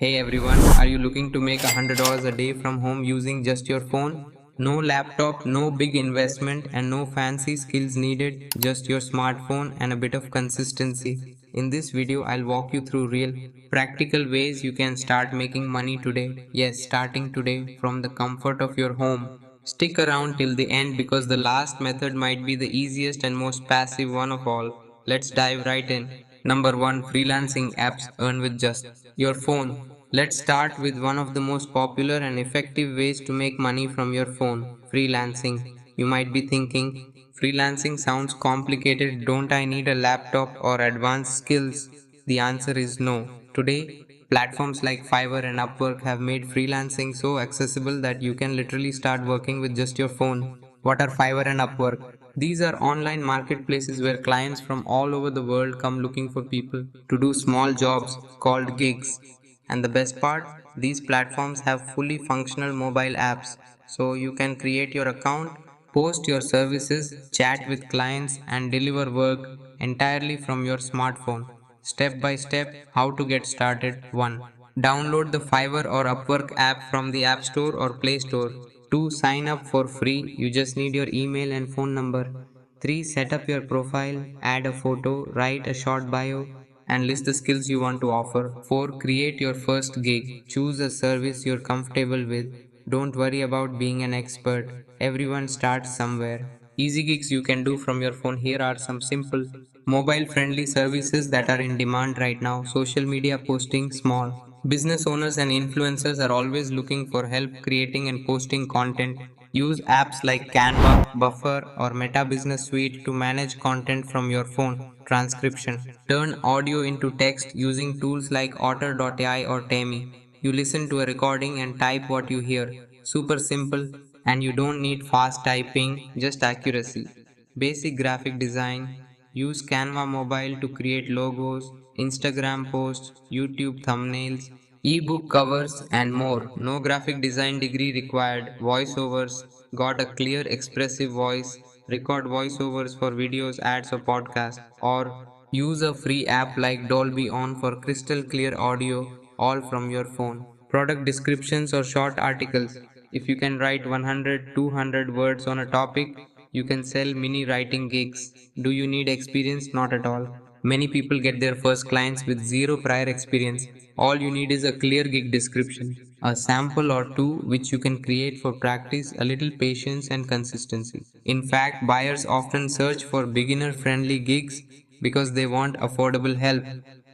Hey everyone, are you looking to make $100 a day from home using just your phone? No laptop, no big investment, and no fancy skills needed, just your smartphone and a bit of consistency. In this video, I'll walk you through real, practical ways you can start making money today. Yes, starting today from the comfort of your home. Stick around till the end because the last method might be the easiest and most passive one of all. Let's dive right in. Number 1, freelancing apps earn with just your phone. Let's start with one of the most popular and effective ways to make money from your phone, freelancing. You might be thinking, freelancing sounds complicated, don't I need a laptop or advanced skills? The answer is no. Today, platforms like Fiverr and Upwork have made freelancing so accessible that you can literally start working with just your phone. What are Fiverr and Upwork? These are online marketplaces where clients from all over the world come looking for people to do small jobs called gigs. And the best part, these platforms have fully functional mobile apps, so you can create your account, post your services, chat with clients, and deliver work entirely from your smartphone. Step by step, how to get started. 1. Download the Fiverr or Upwork app from the App Store or Play Store. 2. Sign up for free. You just need your email and phone number. 3. Set up your profile, add a photo, write a short bio, and list the skills you want to offer. 4. Create your first gig. Choose a service you're comfortable with. Don't worry about being an expert. Everyone starts somewhere. Easy gigs you can do from your phone. Here are some simple, mobile friendly services that are in demand right now. Social media posting, small. Business owners and influencers are always looking for help creating and posting content. Use apps like Canva, Buffer, or Meta Business Suite to manage content from your phone. Transcription. Turn audio into text using tools like Otter.ai or Temi. You listen to a recording and type what you hear. Super simple, and you don't need fast typing, just accuracy. Basic graphic design. Use Canva Mobile to create logos, Instagram posts, YouTube thumbnails, ebook covers, and more. No graphic design degree required. Voiceovers. Got a clear, expressive voice. Record voiceovers for videos, ads, or podcasts. Or use a free app like Dolby On for crystal clear audio, all from your phone. Product descriptions or short articles. If you can write 100, 200 words on a topic, you can sell mini writing gigs. Do you need experience? Not at all. Many people get their first clients with zero prior experience. All you need is a clear gig description, a sample or two which you can create for practice, a little patience and consistency. In fact, buyers often search for beginner friendly gigs because they want affordable help.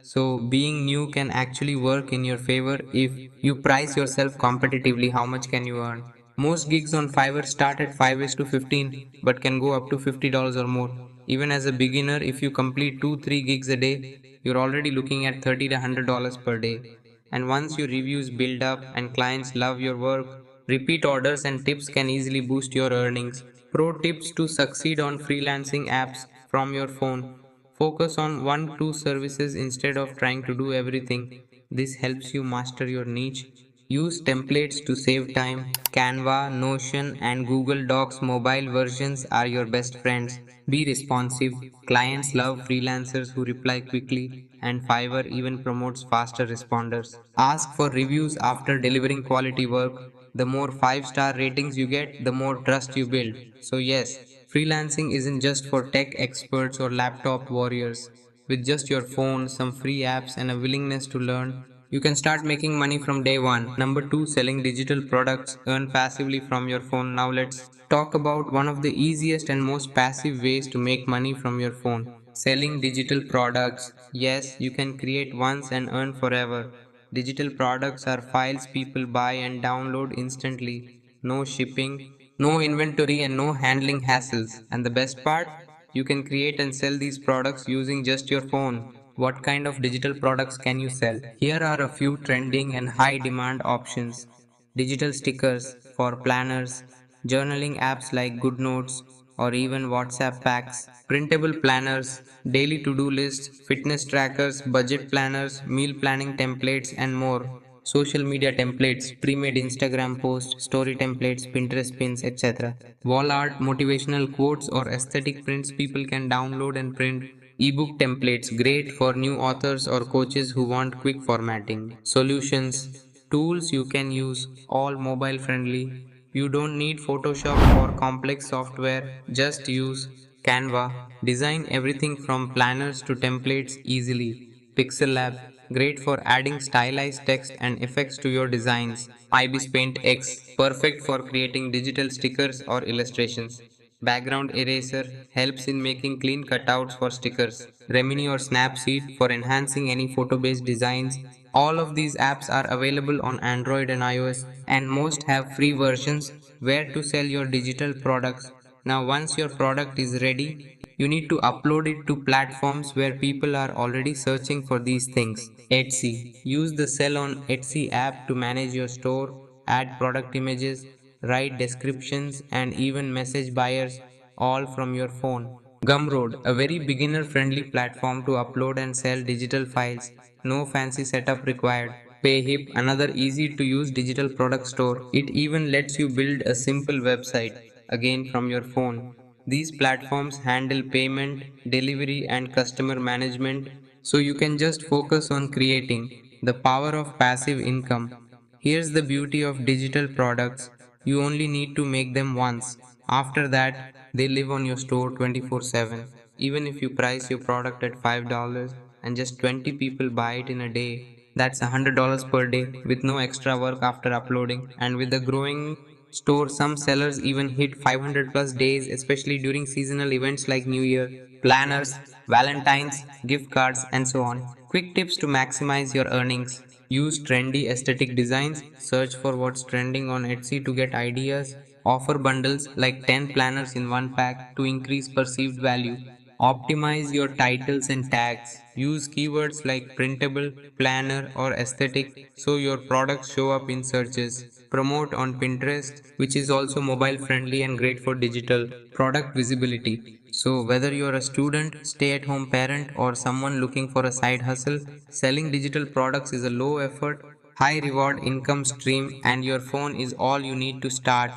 So, being new can actually work in your favor if you price yourself competitively. How much can you earn? Most gigs on Fiverr start at 5 is to 15 but can go up to $50 or more. Even as a beginner, if you complete 2-3 gigs a day, you're already looking at $30 to $100 per day. And once your reviews build up and clients love your work, repeat orders and tips can easily boost your earnings. Pro tips to succeed on freelancing apps from your phone. Focus on 1-2 services instead of trying to do everything. This helps you master your niche. Use templates to save time. Canva, Notion, and Google Docs mobile versions are your best friends. Be responsive. Clients love freelancers who reply quickly, and Fiverr even promotes faster responders. Ask for reviews after delivering quality work. The more 5-star ratings you get, the more trust you build. So, yes, freelancing isn't just for tech experts or laptop warriors. With just your phone, some free apps, and a willingness to learn, you can start making money from day one. Number 2, selling digital products. Earn passively from your phone. Now, let's talk about one of the easiest and most passive ways to make money from your phone. Selling digital products. Yes, you can create once and earn forever. Digital products are files people buy and download instantly. No shipping, no inventory, and no handling hassles. And the best part? You can create and sell these products using just your phone. What kind of digital products can you sell? Here are a few trending and high demand options. Digital stickers for planners, journaling apps like GoodNotes, or even WhatsApp packs, printable planners, daily to do lists, fitness trackers, budget planners, meal planning templates, and more. Social media templates, pre made Instagram posts, story templates, Pinterest pins, etc. Wall art, motivational quotes, or aesthetic prints people can download and print. Ebook templates great for new authors or coaches who want quick formatting. Solutions, tools you can use, all mobile friendly. You don't need Photoshop or complex software, just use Canva. Design everything from planners to templates easily. Pixel Lab, great for adding stylized text and effects to your designs. IBIS Paint X, perfect for creating digital stickers or illustrations. Background Eraser helps in making clean cutouts for stickers. Remini or Snapseed for enhancing any photo-based designs. All of these apps are available on Android and iOS, and most have free versions where to sell your digital products. Now, once your product is ready, you need to upload it to platforms where people are already searching for these things. Etsy. Use the Sell on Etsy app to manage your store, add product images, write descriptions, and even message buyers all from your phone. Gumroad, a very beginner friendly platform to upload and sell digital files. No fancy setup required. Payhip, another easy to use digital product store. It even lets you build a simple website, again from your phone. These platforms handle payment, delivery, and customer management, so you can just focus on creating. The power of passive income. Here's the beauty of digital products, you only need to make them once. After that, they live on your store 24/7. Even if you price your product at $5 and just 20 people buy it in a day, that's $100 per day with no extra work after uploading. And with the growing store, some sellers even hit 500 plus days, especially during seasonal events like New Year, planners, Valentine's, gift cards, and so on. Quick tips to maximize your earnings. Use trendy aesthetic designs, search for what's trending on Etsy to get ideas, offer bundles like 10 planners in one pack to increase perceived value. Optimize your titles and tags. Use keywords like printable, planner, or aesthetic so your products show up in searches. Promote on Pinterest, which is also mobile friendly and great for digital product visibility. So, whether you're a student, stay at home parent, or someone looking for a side hustle, selling digital products is a low effort, high reward income stream, and your phone is all you need to start.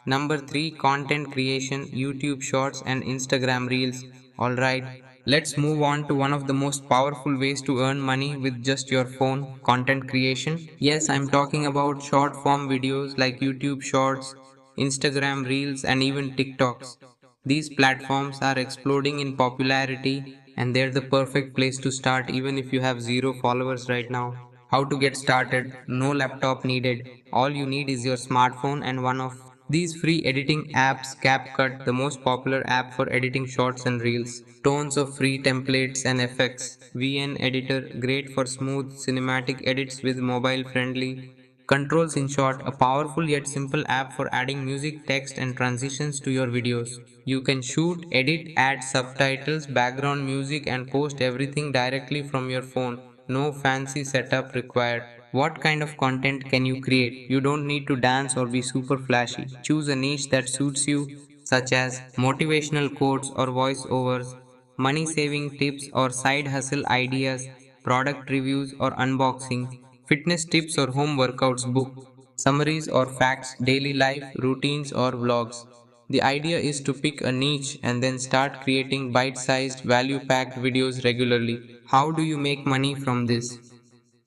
Number 3, content creation, YouTube Shorts, and Instagram Reels. Alright, let's move on to one of the most powerful ways to earn money with just your phone, content creation. Yes, I'm talking about short form videos like YouTube Shorts, Instagram Reels, and even TikToks. These platforms are exploding in popularity and they're the perfect place to start even if you have zero followers right now. How to get started? No laptop needed. All you need is your smartphone and one of these free editing apps. CapCut, the most popular app for editing shorts and reels. Tons of free templates and effects. VN Editor, great for smooth cinematic edits with mobile friendly controls. In short, a powerful yet simple app for adding music, text, and transitions to your videos. You can shoot, edit, add subtitles, background music, and post everything directly from your phone. No fancy setup required. What kind of content can you create? You don't need to dance or be super flashy. Choose a niche that suits you, such as motivational quotes or voiceovers, money saving tips or side hustle ideas, product reviews or unboxing, fitness tips or home workouts, book summaries or facts, daily life routines or vlogs. The idea is to pick a niche and then start creating bite sized, value packed videos regularly. How do you make money from this?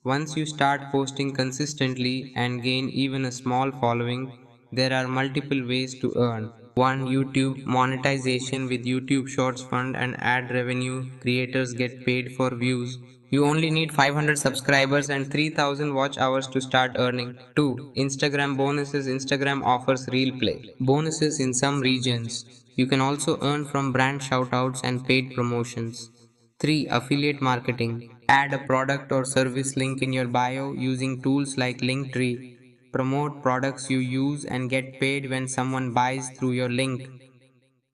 Once you start posting consistently and gain even a small following, there are multiple ways to earn. 1. YouTube monetization with YouTube Shorts Fund and ad revenue. Creators get paid for views. You only need 500 subscribers and 3000 watch hours to start earning. 2. Instagram bonuses. Instagram offers real play bonuses in some regions. You can also earn from brand shoutouts and paid promotions. 3. Affiliate marketing. Add a product or service link in your bio using tools like Linktree. Promote products you use and get paid when someone buys through your link.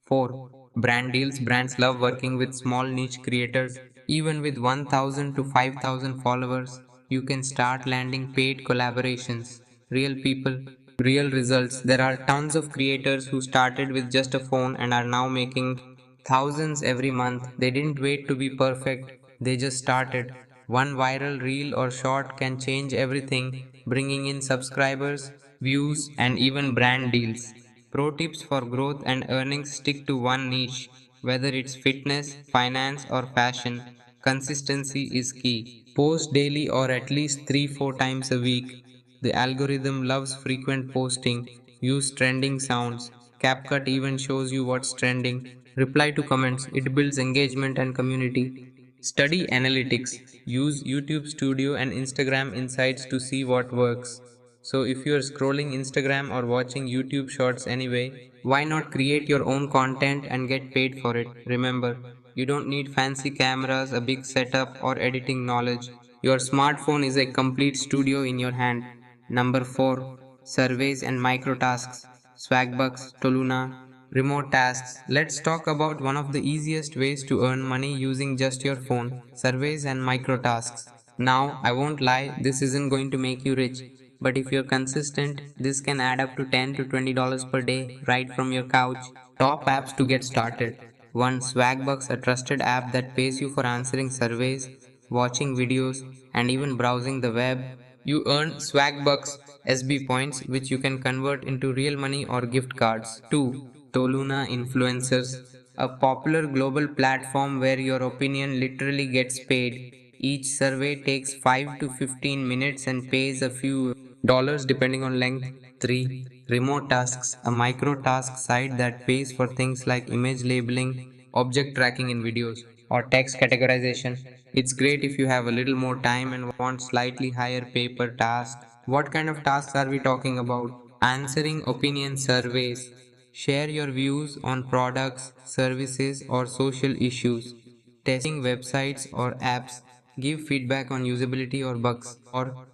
4. Brand deals. Brands love working with small niche creators. Even with 1000 to 5000 followers, you can start landing paid collaborations. Real people, real results. There are tons of creators who started with just a phone and are now making thousands every month. They didn't wait to be perfect, they just started. One viral reel or short can change everything, bringing in subscribers, views, and even brand deals. Pro tips for growth and earnings: stick to one niche. Whether it's fitness, finance, or fashion, consistency is key. Post daily or at least 3 4 times a week. The algorithm loves frequent posting. Use trending sounds. CapCut even shows you what's trending. Reply to comments. It builds engagement and community. Study analytics. Use YouTube Studio and Instagram Insights to see what works. So, if you are scrolling Instagram or watching YouTube Shorts anyway, why not create your own content and get paid for it? Remember, you don't need fancy cameras, a big setup, or editing knowledge. Your smartphone is a complete studio in your hand. Number 4. Surveys and microtasks. Swagbucks, Toluna, remote tasks. Let's talk about one of the easiest ways to earn money using just your phone, surveys and microtasks. Now, I won't lie, this isn't going to make you rich, but if you're consistent, this can add up to $10 to $20 per day right from your couch. Top apps to get started. 1. Swagbucks, a trusted app that pays you for answering surveys, watching videos, and even browsing the web. You earn Swagbucks SB points, which you can convert into real money or gift cards. 2. Toluna Influencers, a popular global platform where your opinion literally gets paid. Each survey takes 5 to 15 minutes and pays a few dollars depending on length. 3. Remote tasks, a micro task site that pays for things like image labeling, object tracking in videos, or text categorization. It's great if you have a little more time and want slightly higher pay per task. What kind of tasks are we talking about? Answering opinion surveys. Share your views on products, services, or social issues. Testing websites or apps. Give feedback on usability or bugs. Or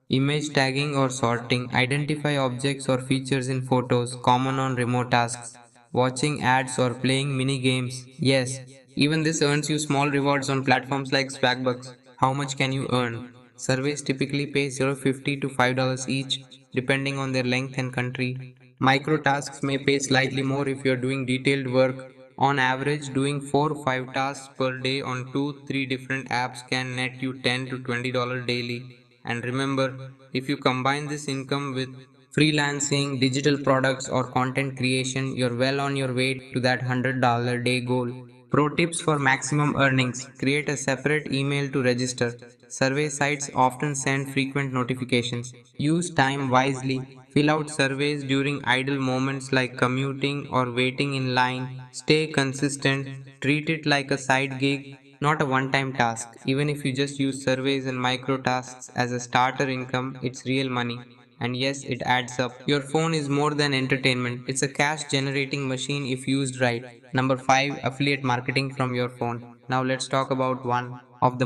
image tagging or sorting. Identify objects or features in photos, common on remote tasks. Watching ads or playing mini games. Yes, even this earns you small rewards on platforms like Swagbucks. How much can you earn? Surveys typically pay 0.50 to $5 each, depending on their length and country. Micro tasks may pay slightly more if you're doing detailed work. On average, doing 4 5 tasks per day on 2 3 different apps can net you $10 to $20 daily. And remember, if you combine this income with freelancing, digital products, or content creation, you're well on your way to that $100 day goal. Pro tips for maximum earnings: create a separate email to register. Survey sites often send frequent notifications. Use time wisely. Fill out surveys during idle moments like commuting or waiting in line. Stay consistent. Treat it like a side gig, not a one time task. Even if you just use surveys and micro tasks as a starter income, it's real money. And yes, it adds up. Your phone is more than entertainment, it's a cash generating machine if used right. Number 5. Affiliate marketing from your phone. Now let's talk about one of the